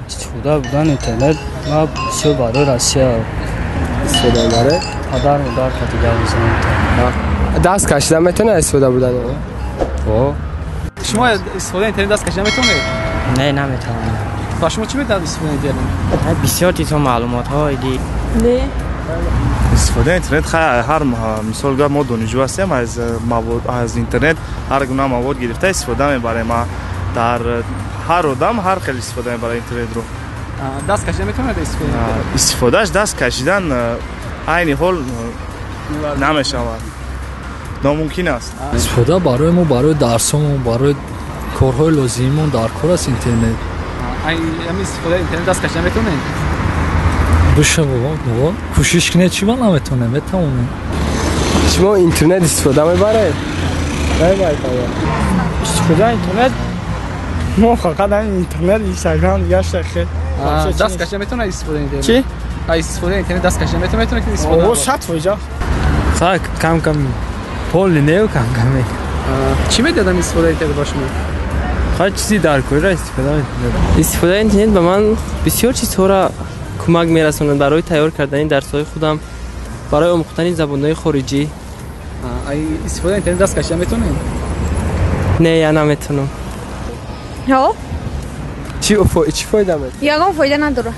استفاده بودن اینترنت ما بسیار برای روسیه استفاده داره؟ پدر مادر کاتیگر میزنم دست کشیدن میتونه استفاده بودن؟ خب شما استفاده اینترنت دست کشیدن میتونه؟ نه نمیتونم. با شما چی میتونید استفاده اینترنت؟ بسیار چیزا معلومات های دی نه استفاده اینترنت هر مثال ما دانشجو هستیم از اینترنت هر گونه مواد گرفته استفاده میبریم ما در هر آدم هر خیلی استفاده میبره اینترنت رو دست کشیدن میتونه استفادهش دست کشیدن عین حال نمیشود ناممکن است استفاده برای ما برای درسمون برای کارهای لازممون در کار است اینترنت همین استفاده اینترنت دست کشیدن میتونه بشه بابا کوشش کنه چی با نمیتونه میتونه شما اینترنت استفاده میبره؟ استفاده اینترنت ما فقط همین اینترنت اینستاگرام دیگه شخه دست کشیدن میتونه استفاده اینترنت چی؟ استفاده اینترنت دست کشیدن میتونه که استفاده او شت وجا ساک کم پول نه کم چی میدادم استفاده اینترنت باشه هر چیزی در کار استفاده اینترنت به من بسیار چیزها را کمک میرسونه برای تیار کردن درس‌های خودم برای آموختن زبان‌های خارجی استفاده اینترنت دست کشیدن میتونه نه یا نمیتونم ها چی فایده میده؟ یگان فایده نداره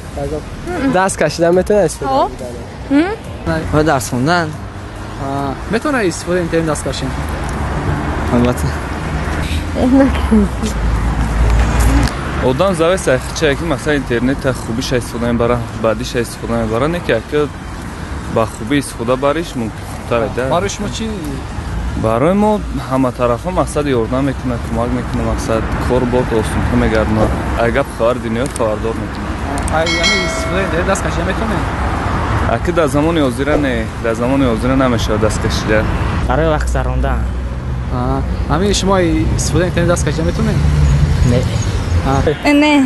دست کشیدن میتونه استفاده و درس خوندن میتونه استفاده اینترنت دست کشیدن البته odam zavise cheki mesela internete خوبیش استفاده میبره بعدیش استفاده میبره نه که با خوبی استفاده بریش ممکن تره برای شما چی برای ما همه طرفا مقصد یاردم میکنه کمک میکنه مقصد کار بود آسان‌تر میگردونه اگه خبر دنیا خبردار میکنه یعنی استفاده اینترنت دست کشیدن میتونه اگه در زمان حاضر نه در زمان حاضر نمیشه دست کشیدن برای وقت گذراندن همین شما استفاده اینترنت دست کشیدن میتونه نه نه